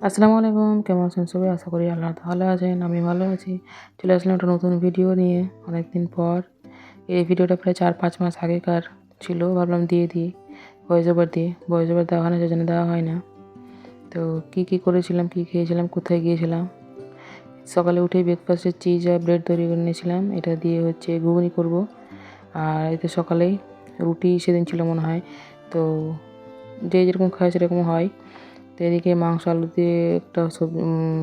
আসসালামু আলাইকুম, কেমন আছেন সবাই? আশা করি আল্লাহ ভালো আছেন, আমি ভালো আছি। চলে আসলাম একটা নতুন ভিডিও নিয়ে অনেকদিন পর। এই ভিডিওটা প্রায় 4-5 মাস আগেকার ছিল, ভাবলাম দিয়ে দিই ভয়েস ওভার দিয়ে। ভয়েস ওভার দেওয়া হয় না, সেজন্য দেওয়া হয় না। তো কী করেছিলাম, কী খেয়েছিলাম, কোথায় গিয়েছিলাম। সকালে উঠেই ব্রেকফাস্টে চিজ আর ব্রেড তৈরি করে নিয়েছিলাম, এটা দিয়ে ঘুগনি করব। আর এতে সকালেই রুটি সেদিন ছিল মনে হয়। তো যে যেরকম খায় সেরকম হয়। তো এদিকে মাংস আলু দিয়ে একটা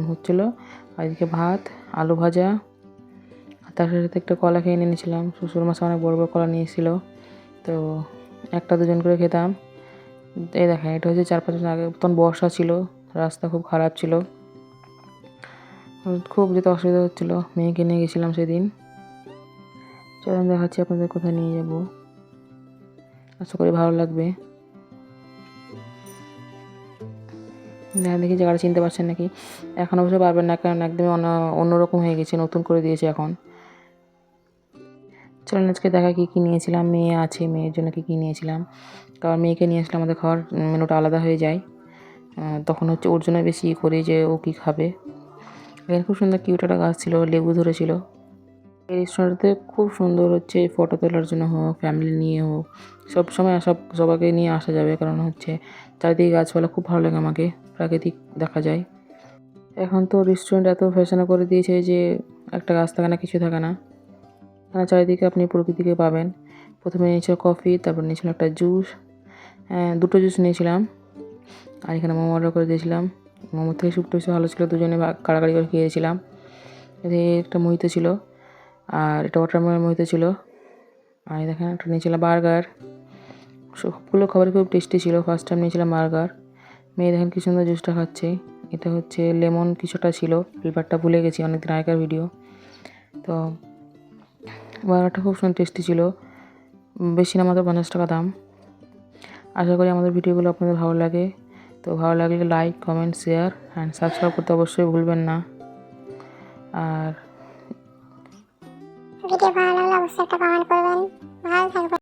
হচ্ছিলো, আর এদিকে ভাত, আলু ভাজা, তার সাথে একটা কলা খেয়ে নিয়েছিলাম। শ্বশুরমশাই অনেক বড় বড় কলা নিয়েছিল, তো একটা দুজন করে খেতাম। এই দেখেন, এটা হচ্ছে 4-5 দিন আগে, তখন বর্ষা ছিল, রাস্তা খুব খারাপ ছিল, খুব যেতে অসুবিধা হচ্ছিলো। মেয়েকে নিয়ে গেছিলাম সেদিন। চলুন দেখাচ্ছি আপনাদের কোথায় নিয়ে যাব, আশা করি ভালো লাগবে। দেখি জায়গাটা চিনতে পারছেন নাকি। এখন অবশ্য পারবেন না, কারণ একদমই অন্যরকম হয়ে গেছে, নতুন করে দিয়েছে এখন। চলুন আজকে দেখা কী কী নিয়েছিলাম। মেয়ে আছে, মেয়ের জন্য কী কী নিয়েছিলাম, কারণ মেয়েকে নিয়ে আসলে আমাদের খাওয়ার মেনুটা আলাদা হয়ে যায়। তখন ওর জন্য বেশি করি যে ও কী খাবে। এখানে খুব সুন্দর কিউট একটা গাছ ছিল, লেবু ধরেছিল। এই রেস্টুরেন্টে খুব সুন্দর ফটো তোলার জন্য হোক, ফ্যামিলি নিয়ে হোক, সবসময় সবাইকে নিয়ে আসা যাবে, কারণ চারিদিকে গাছপালা, খুব ভালো লাগে আমাকে, প্রাকৃতিক দেখা যায়। এখন তো রেস্টুরেন্ট এত ফ্যাশনে করে দিয়েছে যে একটা গাছ থাকে না, কিছু থাকে না। এখানে চারিদিকে আপনি প্রকৃতিকে পাবেন। প্রথমে নিয়েছিল কফি, তারপর নিয়েছিলাম একটা জুস, দুটো জুস নিয়েছিলাম। আর এখানে মোমো অর্ডার করে দিয়েছিলাম। মোমোর থেকে স্যুপটা বেশি ভালো ছিল, দুজনে কাড়াকাড়ি করে খেয়েছিলাম। এতে একটা মোহিতো ছিল, আর এটা ওয়াটারমেলন মোহিতো ছিল। আর দেখেন একটা নিয়েছিলাম বার্গার। সবগুলো খাবারই খুব টেস্টি ছিল। ফার্স্ট টাইম নিয়েছিলাম বার্গার। মেয়ে দেখেন কি সুন্দর জুসটা খাচ্ছে। এটা লেমন কিছুটা ছিল, ফ্লেভারটা ভুলে গেছি, অনেকদিন আগেকার ভিডিও। তো বার্গারটা খুব সুন্দর টেস্টি ছিল, বেশি না, মাত্র 50 টাকা দাম। আশা করি আমাদের ভিডিওগুলো আপনাদের ভালো লাগে। তো ভালো লাগলে like, comment, share and subscribe করতে অবশ্যই ভুলবেন না। আর ভিডিও ভালো লাগলে অবশ্যই একটা কমেন্ট করবেন। ভালো থাকবেন।